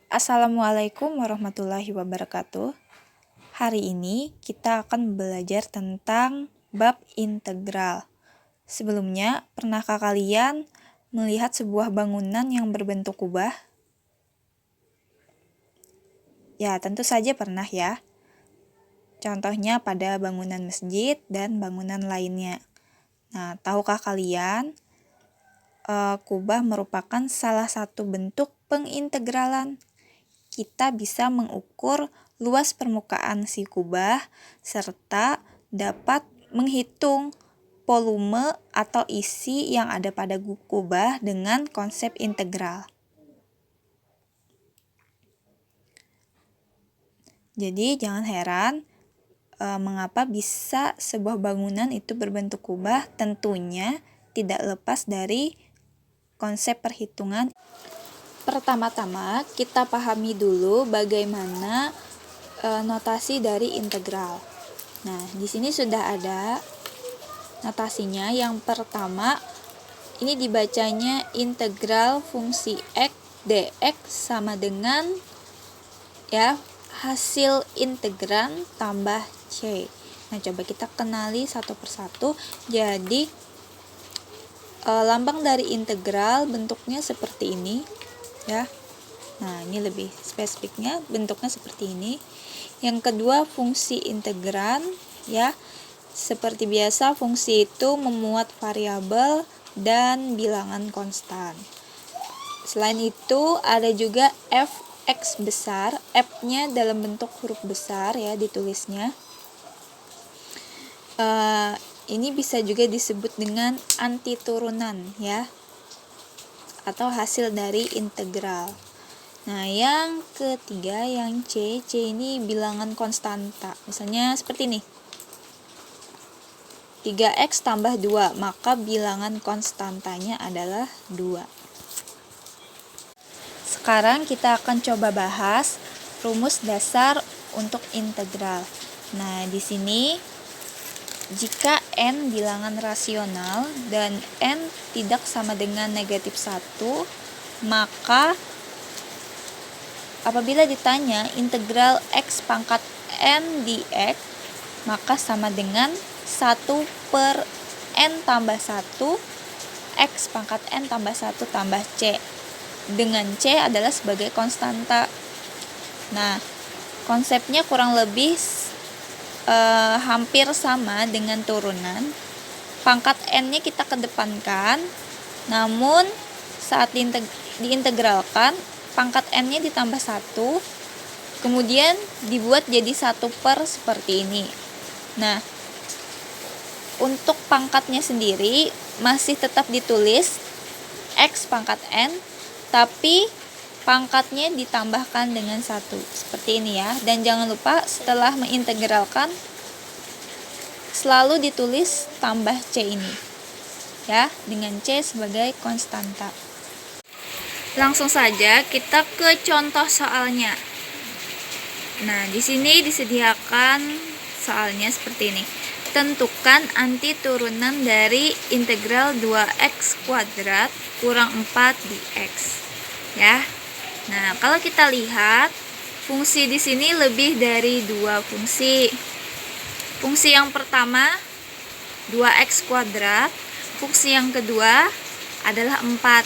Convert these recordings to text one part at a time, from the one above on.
Assalamualaikum warahmatullahi wabarakatuh. Hari ini kita akan belajar tentang bab integral. Sebelumnya, pernahkah kalian melihat sebuah bangunan yang berbentuk kubah? Ya, tentu saja pernah ya. Contohnya pada bangunan masjid dan bangunan lainnya. Nah, tahukah kalian, kubah merupakan salah satu bentuk pengintegralan. Kita bisa mengukur luas permukaan si kubah serta dapat menghitung volume atau isi yang ada pada kubah dengan konsep integral. Jadi jangan heran mengapa bisa sebuah bangunan itu berbentuk kubah, tentunya tidak lepas dari konsep perhitungan. Pertama-tama kita pahami dulu bagaimana notasi dari integral. Nah, di sini sudah ada notasinya. Yang pertama, ini dibacanya integral fungsi x dx sama dengan hasil integran tambah c. Nah, coba kita kenali satu persatu. Jadi lambang dari integral bentuknya seperti ini ya. Nah, ini lebih spesifiknya bentuknya seperti ini. Yang kedua, fungsi integran ya. Seperti biasa, fungsi itu memuat variabel dan bilangan konstan. Selain itu, ada juga f(x) besar. F-nya dalam bentuk huruf besar ya ditulisnya. Ini bisa juga disebut dengan antiturunan ya, atau hasil dari integral. Nah, yang ketiga, yang C ini bilangan konstanta. Misalnya seperti ini. 3x tambah 2, maka bilangan konstantanya adalah 2. Sekarang kita akan coba bahas rumus dasar untuk integral. Nah, di sini jika n bilangan rasional dan n tidak sama dengan negatif 1, maka apabila ditanya integral x pangkat n dx, maka sama dengan 1 per n tambah 1 x pangkat n tambah 1 tambah c, dengan c adalah sebagai konstanta. Nah, konsepnya kurang lebih hampir sama dengan turunan. Pangkat n-nya kita kedepankan, namun saat diintegralkan pangkat n-nya ditambah 1, kemudian dibuat jadi 1 per seperti ini. Nah, untuk pangkatnya sendiri masih tetap ditulis x pangkat n, tapi pangkatnya ditambahkan dengan 1 seperti ini ya. Dan jangan lupa setelah mengintegralkan selalu ditulis tambah c ini ya, dengan c sebagai konstanta. Langsung saja kita ke contoh soalnya. Nah, di sini disediakan soalnya seperti ini. Tentukan antiturunan dari integral 2x kuadrat kurang 4 dx. Ya. Nah, kalau kita lihat fungsi di sini lebih dari 2 fungsi. Fungsi yang pertama 2x kuadrat, fungsi yang kedua adalah 4.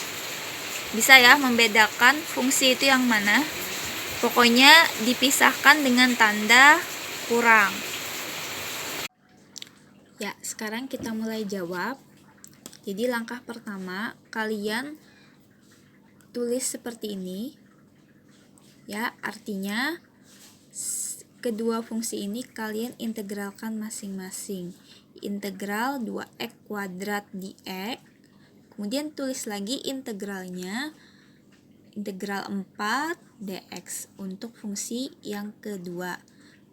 Bisa ya membedakan fungsi itu yang mana? Pokoknya dipisahkan dengan tanda kurang. Ya, sekarang kita mulai jawab. Jadi langkah pertama, kalian tulis seperti ini. Ya, artinya kedua fungsi ini kalian integralkan masing-masing. Integral 2x kuadrat dx. Kemudian tulis lagi integralnya, integral 4 dx untuk fungsi yang kedua.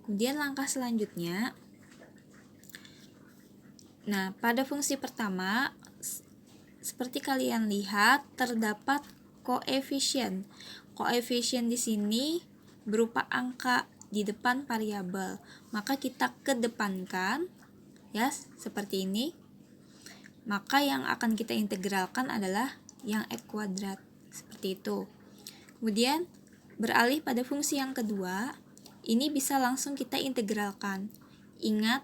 Kemudian langkah selanjutnya, nah pada fungsi pertama, seperti kalian lihat terdapat koefisien. Koefisien di sini berupa angka di depan variabel. Maka kita kedepankan ya seperti ini. Maka yang akan kita integralkan adalah yang x kuadrat seperti itu. Kemudian beralih pada fungsi yang kedua, ini bisa langsung kita integralkan. Ingat,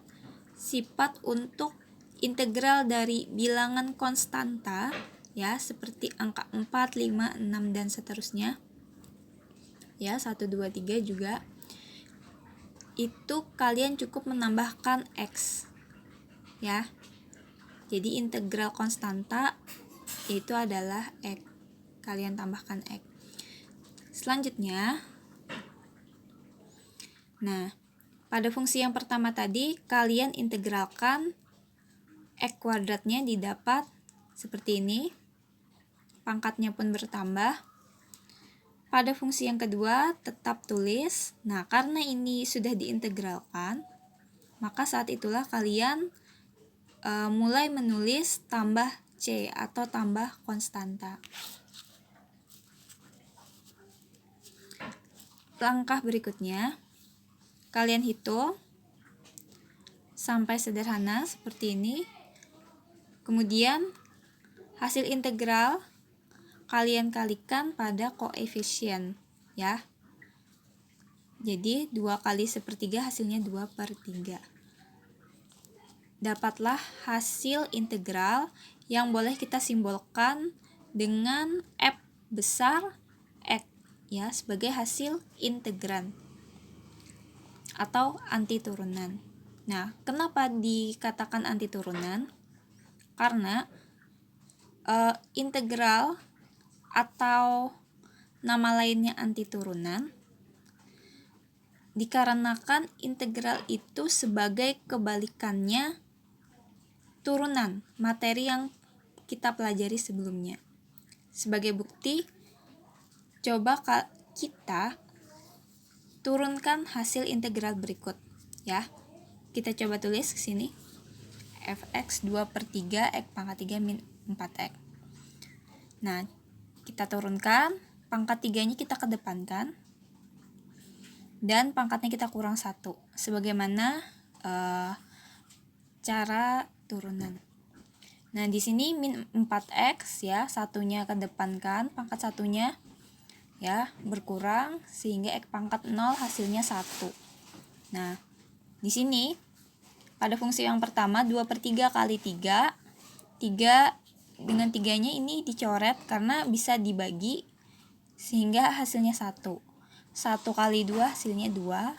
sifat untuk integral dari bilangan konstanta, ya, seperti angka 4, 5, 6, dan seterusnya. Ya, 1, 2, 3 juga. Itu kalian cukup menambahkan X. Ya. Jadi integral konstanta itu adalah X. Kalian tambahkan X. Selanjutnya, nah, pada fungsi yang pertama tadi, kalian integralkan X kuadratnya didapat seperti ini. Pangkatnya pun bertambah. Pada fungsi yang kedua, tetap tulis. Nah, karena ini sudah diintegralkan, maka saat itulah kalian mulai menulis tambah C atau tambah konstanta. Langkah berikutnya, kalian hitung sampai sederhana seperti ini. Kemudian hasil integral kalian kalikan pada koefisien, ya. Jadi 2 kali sepertiga hasilnya 2/3. Dapatlah hasil integral yang boleh kita simbolkan dengan F besar X, ya, sebagai hasil integran atau anti turunan. Nah, kenapa dikatakan anti turunan? Karena integral atau nama lainnya anti turunan dikarenakan integral itu sebagai kebalikannya turunan materi yang kita pelajari sebelumnya. Sebagai bukti, coba kita turunkan hasil integral berikut, ya. Kita coba tulis ke sini. Fx 2/3 X pangkat 3 min 4X. Nah, kita turunkan, pangkat 3-nya kita kedepankan, dan pangkatnya kita kurang 1. Sebagaimana cara turunan. Nah, di sini min 4X, ya, satunya kedepankan, pangkat satunya, ya, berkurang sehingga X pangkat 0 hasilnya 1. Nah, di sini pada fungsi yang pertama 2/3 kali 3 dengan 3-nya ini dicoret karena bisa dibagi sehingga hasilnya 1. 1 kali 2 hasilnya 2.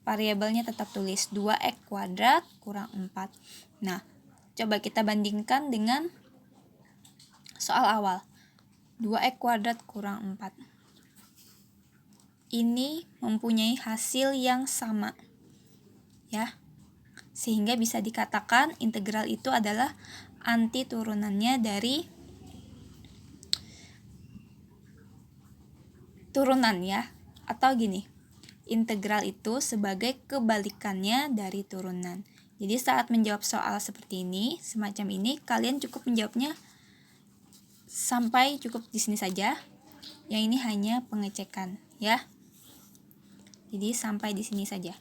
Variabelnya tetap tulis 2X kuadrat kurang 4. Nah, coba kita bandingkan dengan soal awal. 2X kuadrat kurang 4. Ini mempunyai hasil yang sama, ya. Sehingga bisa dikatakan integral itu adalah anti turunannya dari turunan, ya. Atau gini, integral itu sebagai kebalikannya dari turunan. Jadi saat menjawab soal seperti ini, semacam ini, kalian cukup menjawabnya sampai cukup di sini saja. Yang ini hanya pengecekan, ya. Jadi sampai di sini saja.